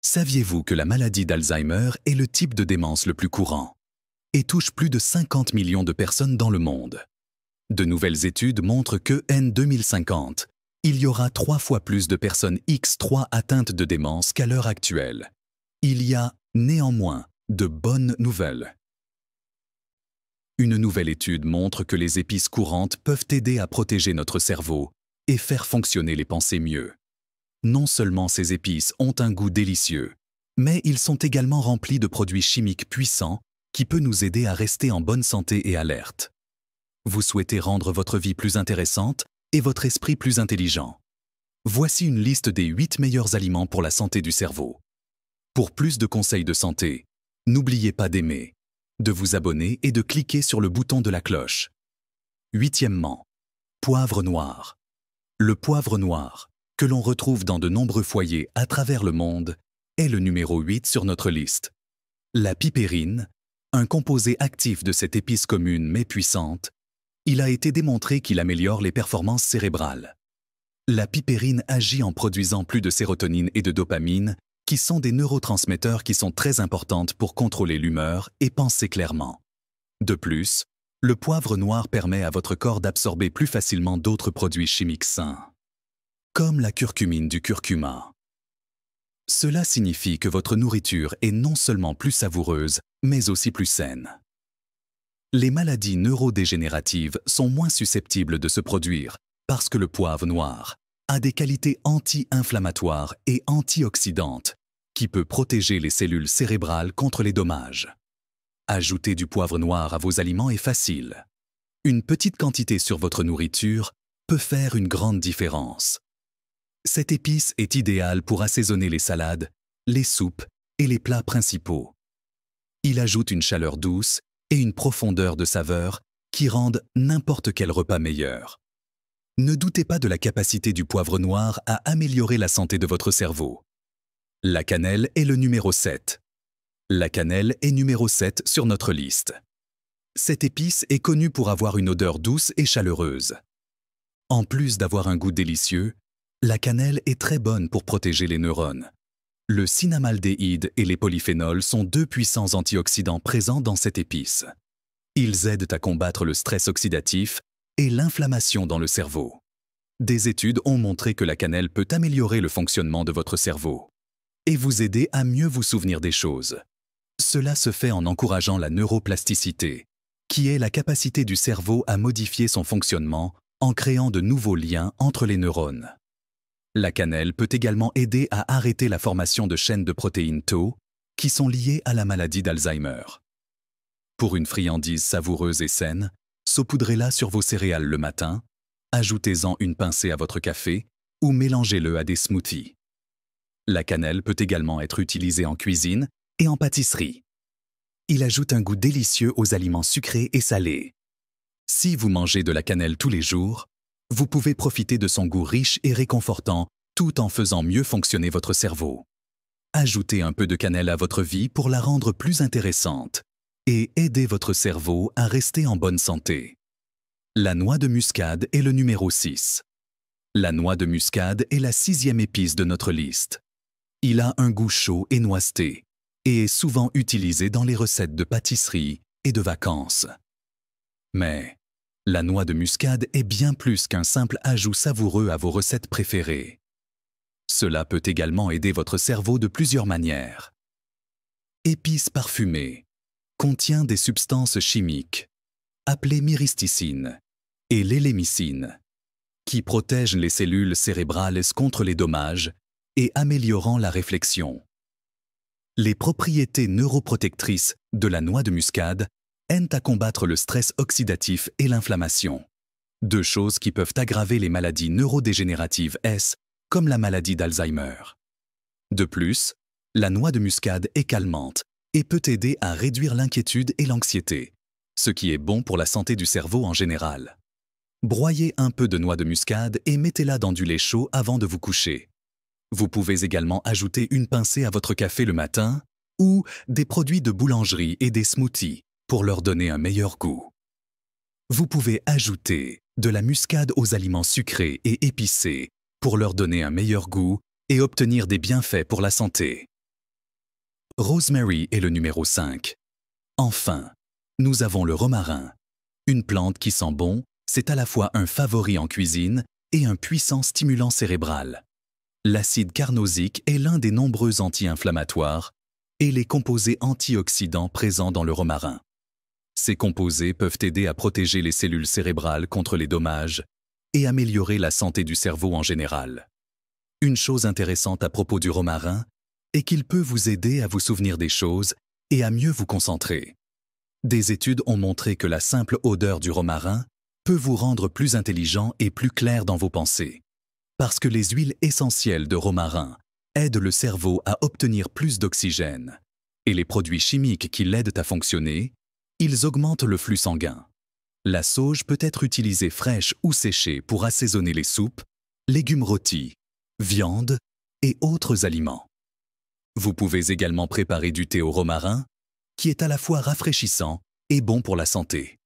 Saviez-vous que la maladie d'Alzheimer est le type de démence le plus courant et touche plus de 50 millions de personnes dans le monde? De nouvelles études montrent que en 2050, il y aura 3 fois plus de personnes X3 atteintes de démence qu'à l'heure actuelle. Il y a, néanmoins, de bonnes nouvelles. Une nouvelle étude montre que les épices courantes peuvent aider à protéger notre cerveau et faire fonctionner les pensées mieux. Non seulement ces épices ont un goût délicieux, mais ils sont également remplis de produits chimiques puissants qui peuvent nous aider à rester en bonne santé et alerte. Vous souhaitez rendre votre vie plus intéressante et votre esprit plus intelligent. Voici une liste des 8 meilleurs aliments pour la santé du cerveau. Pour plus de conseils de santé, n'oubliez pas d'aimer, de vous abonner et de cliquer sur le bouton de la cloche. 8e, poivre noir. Le poivre noir, que l'on retrouve dans de nombreux foyers à travers le monde, est le numéro 8 sur notre liste. La pipérine, un composé actif de cette épice commune mais puissante, il a été démontré qu'il améliore les performances cérébrales. La pipérine agit en produisant plus de sérotonine et de dopamine, qui sont des neurotransmetteurs qui sont très importantes pour contrôler l'humeur et penser clairement. De plus, le poivre noir permet à votre corps d'absorber plus facilement d'autres produits chimiques sains, comme la curcumine du curcuma. Cela signifie que votre nourriture est non seulement plus savoureuse, mais aussi plus saine. Les maladies neurodégénératives sont moins susceptibles de se produire parce que le poivre noir a des qualités anti-inflammatoires et antioxydantes qui peut protéger les cellules cérébrales contre les dommages. Ajouter du poivre noir à vos aliments est facile. Une petite quantité sur votre nourriture peut faire une grande différence. Cette épice est idéale pour assaisonner les salades, les soupes et les plats principaux. Il ajoute une chaleur douce et une profondeur de saveur qui rendent n'importe quel repas meilleur. Ne doutez pas de la capacité du poivre noir à améliorer la santé de votre cerveau. La cannelle est le numéro 7. La cannelle est numéro 7 sur notre liste. Cette épice est connue pour avoir une odeur douce et chaleureuse. En plus d'avoir un goût délicieux, la cannelle est très bonne pour protéger les neurones. Le cinnamaldéhyde et les polyphénols sont 2 puissants antioxydants présents dans cette épice. Ils aident à combattre le stress oxydatif et l'inflammation dans le cerveau. Des études ont montré que la cannelle peut améliorer le fonctionnement de votre cerveau et vous aider à mieux vous souvenir des choses. Cela se fait en encourageant la neuroplasticité, qui est la capacité du cerveau à modifier son fonctionnement en créant de nouveaux liens entre les neurones. La cannelle peut également aider à arrêter la formation de chaînes de protéines tau qui sont liées à la maladie d'Alzheimer. Pour une friandise savoureuse et saine, saupoudrez-la sur vos céréales le matin, ajoutez-en une pincée à votre café ou mélangez-le à des smoothies. La cannelle peut également être utilisée en cuisine et en pâtisserie. Il ajoute un goût délicieux aux aliments sucrés et salés. Si vous mangez de la cannelle tous les jours, vous pouvez profiter de son goût riche et réconfortant tout en faisant mieux fonctionner votre cerveau. Ajoutez un peu de cannelle à votre vie pour la rendre plus intéressante et aider votre cerveau à rester en bonne santé. La noix de muscade est le numéro 6. La noix de muscade est la 6e épice de notre liste. Il a un goût chaud et noiseté et est souvent utilisé dans les recettes de pâtisserie et de vacances. Mais la noix de muscade est bien plus qu'un simple ajout savoureux à vos recettes préférées. Cela peut également aider votre cerveau de plusieurs manières. Épice parfumée contient des substances chimiques, appelées myristicines et l'élémicine, qui protègent les cellules cérébrales contre les dommages et améliorant la réflexion. Les propriétés neuroprotectrices de la noix de muscade aident à combattre le stress oxydatif et l'inflammation, 2 choses qui peuvent aggraver les maladies neurodégénératives comme la maladie d'Alzheimer. De plus, la noix de muscade est calmante et peut aider à réduire l'inquiétude et l'anxiété, ce qui est bon pour la santé du cerveau en général. Broyez un peu de noix de muscade et mettez-la dans du lait chaud avant de vous coucher. Vous pouvez également ajouter une pincée à votre café le matin ou des produits de boulangerie et des smoothies pour leur donner un meilleur goût. Vous pouvez ajouter de la muscade aux aliments sucrés et épicés pour leur donner un meilleur goût et obtenir des bienfaits pour la santé. rosemary est le numéro 5. Enfin, nous avons le romarin. Une plante qui sent bon, c'est à la fois un favori en cuisine et un puissant stimulant cérébral. L'acide carnosique est l'un des nombreux anti-inflammatoires et les composés antioxydants présents dans le romarin. Ces composés peuvent aider à protéger les cellules cérébrales contre les dommages et améliorer la santé du cerveau en général. Une chose intéressante à propos du romarin est qu'il peut vous aider à vous souvenir des choses et à mieux vous concentrer. Des études ont montré que la simple odeur du romarin peut vous rendre plus intelligent et plus clair dans vos pensées. Parce que les huiles essentielles de romarin aident le cerveau à obtenir plus d'oxygène et les produits chimiques qui l'aident à fonctionner, ils augmentent le flux sanguin. La sauge peut être utilisée fraîche ou séchée pour assaisonner les soupes, légumes rôtis, viande et autres aliments. Vous pouvez également préparer du thé au romarin, qui est à la fois rafraîchissant et bon pour la santé.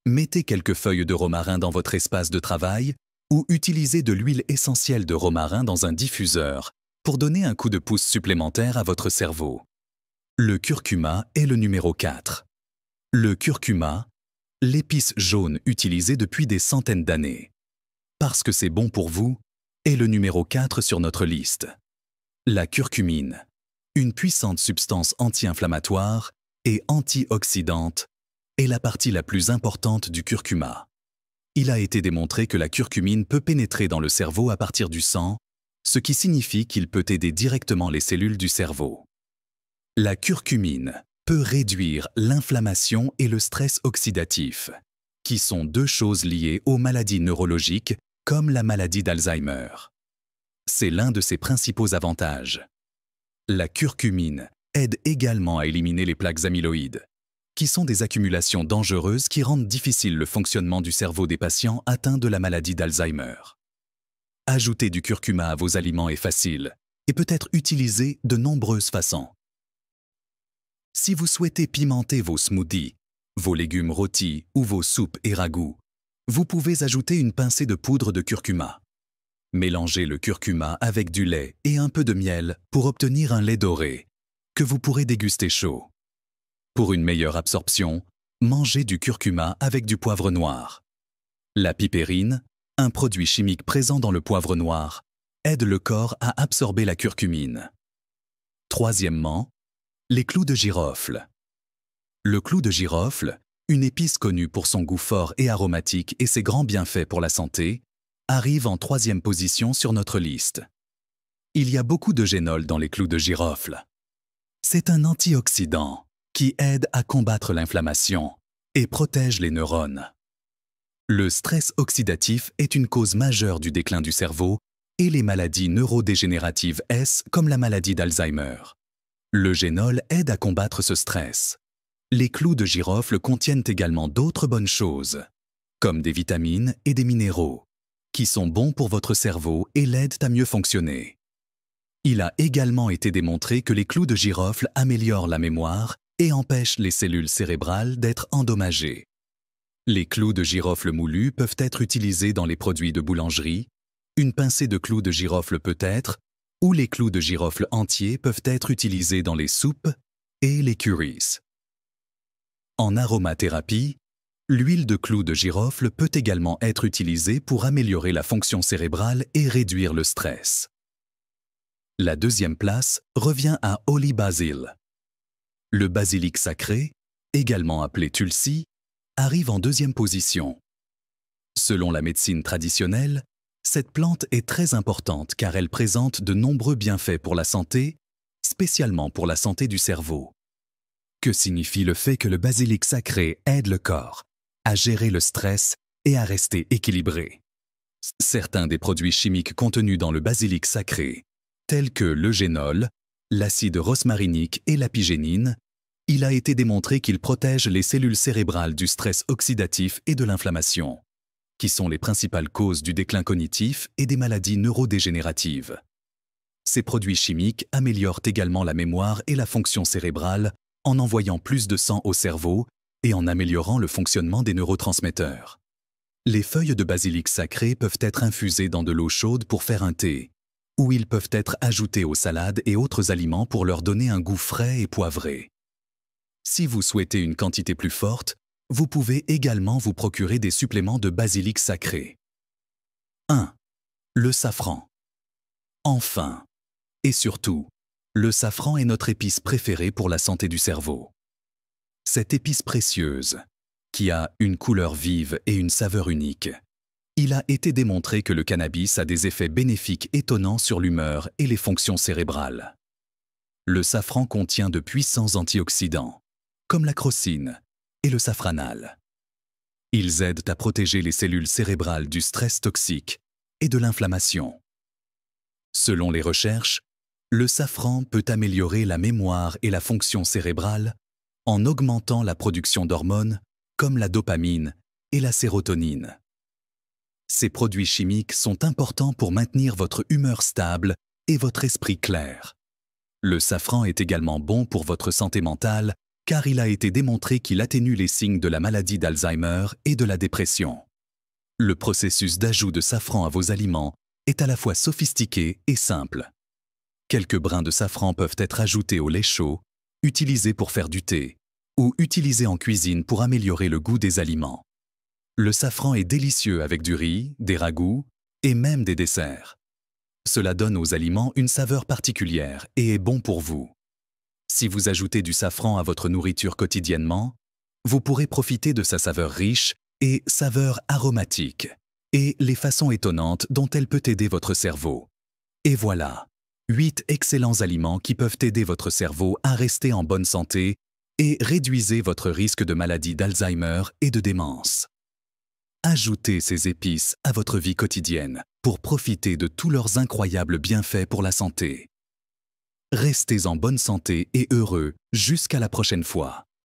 Mettez quelques feuilles de romarin dans votre espace de travail ou utilisez de l'huile essentielle de romarin dans un diffuseur pour donner un coup de pouce supplémentaire à votre cerveau. Le curcuma est le numéro 4. Le curcuma, l'épice jaune utilisée depuis des centaines d'années. Parce que c'est bon pour vous, est le numéro 4 sur notre liste. La curcumine, une puissante substance anti-inflammatoire et antioxydante, est la partie la plus importante du curcuma. Il a été démontré que la curcumine peut pénétrer dans le cerveau à partir du sang, ce qui signifie qu'il peut aider directement les cellules du cerveau. La curcumine peut réduire l'inflammation et le stress oxydatif, qui sont deux choses liées aux maladies neurologiques comme la maladie d'Alzheimer. C'est l'un de ses principaux avantages. La curcumine aide également à éliminer les plaques amyloïdes, qui sont des accumulations dangereuses qui rendent difficile le fonctionnement du cerveau des patients atteints de la maladie d'Alzheimer. Ajouter du curcuma à vos aliments est facile et peut être utilisé de nombreuses façons. Si vous souhaitez pimenter vos smoothies, vos légumes rôtis ou vos soupes et ragoûts, vous pouvez ajouter une pincée de poudre de curcuma. Mélangez le curcuma avec du lait et un peu de miel pour obtenir un lait doré, que vous pourrez déguster chaud. Pour une meilleure absorption, mangez du curcuma avec du poivre noir. La pipérine, un produit chimique présent dans le poivre noir, aide le corps à absorber la curcumine. Troisièmement, les clous de girofle. Le clou de girofle, une épice connue pour son goût fort et aromatique et ses grands bienfaits pour la santé, arrive en 3e position sur notre liste. Il y a beaucoup de génol dans les clous de girofle. C'est un antioxydant qui aide à combattre l'inflammation et protège les neurones. Le stress oxydatif est une cause majeure du déclin du cerveau et les maladies neurodégénératives comme la maladie d'Alzheimer. Le génol aide à combattre ce stress. Les clous de girofle contiennent également d'autres bonnes choses, comme des vitamines et des minéraux, qui sont bons pour votre cerveau et l'aident à mieux fonctionner. Il a également été démontré que les clous de girofle améliorent la mémoire et empêchent les cellules cérébrales d'être endommagées. Les clous de girofle moulus peuvent être utilisés dans les produits de boulangerie, une pincée de clous de girofle peut-être, ou les clous de girofle entiers peuvent être utilisés dans les soupes et les currys. En aromathérapie, l'huile de clous de girofle peut également être utilisée pour améliorer la fonction cérébrale et réduire le stress. La 2e place revient à Holy Basil. Le basilic sacré, également appelé tulsi, arrive en 2e position. Selon la médecine traditionnelle, cette plante est très importante car elle présente de nombreux bienfaits pour la santé, spécialement pour la santé du cerveau. Que signifie le fait que le basilic sacré aide le corps à gérer le stress et à rester équilibré? Certains des produits chimiques contenus dans le basilic sacré, tels que le génol, l'acide rosmarinique et l'apigénine, il a été démontré qu'ils protègent les cellules cérébrales du stress oxydatif et de l'inflammation, qui sont les principales causes du déclin cognitif et des maladies neurodégénératives. Ces produits chimiques améliorent également la mémoire et la fonction cérébrale en envoyant plus de sang au cerveau et en améliorant le fonctionnement des neurotransmetteurs. Les feuilles de basilic sacré peuvent être infusées dans de l'eau chaude pour faire un thé, ou ils peuvent être ajoutés aux salades et autres aliments pour leur donner un goût frais et poivré. Si vous souhaitez une quantité plus forte, vous pouvez également vous procurer des suppléments de basilic sacré. 1. Le safran. Enfin, et surtout, le safran est notre épice préférée pour la santé du cerveau. Cette épice précieuse, qui a une couleur vive et une saveur unique, il a été démontré que le cannabis a des effets bénéfiques étonnants sur l'humeur et les fonctions cérébrales. Le safran contient de puissants antioxydants, comme la crocine et le safranal. Ils aident à protéger les cellules cérébrales du stress toxique et de l'inflammation. Selon les recherches, le safran peut améliorer la mémoire et la fonction cérébrale en augmentant la production d'hormones comme la dopamine et la sérotonine. Ces produits chimiques sont importants pour maintenir votre humeur stable et votre esprit clair. Le safran est également bon pour votre santé mentale car il a été démontré qu'il atténue les signes de la maladie d'Alzheimer et de la dépression. Le processus d'ajout de safran à vos aliments est à la fois sophistiqué et simple. Quelques brins de safran peuvent être ajoutés au lait chaud, utilisés pour faire du thé, ou utilisés en cuisine pour améliorer le goût des aliments. Le safran est délicieux avec du riz, des ragoûts et même des desserts. Cela donne aux aliments une saveur particulière et est bon pour vous. Si vous ajoutez du safran à votre nourriture quotidiennement, vous pourrez profiter de sa saveur riche et saveur aromatique, et les façons étonnantes dont elle peut aider votre cerveau. Et voilà, 8 excellents aliments qui peuvent aider votre cerveau à rester en bonne santé et réduisez votre risque de maladie d'Alzheimer et de démence. Ajoutez ces épices à votre vie quotidienne pour profiter de tous leurs incroyables bienfaits pour la santé. Restez en bonne santé et heureux jusqu'à la prochaine fois.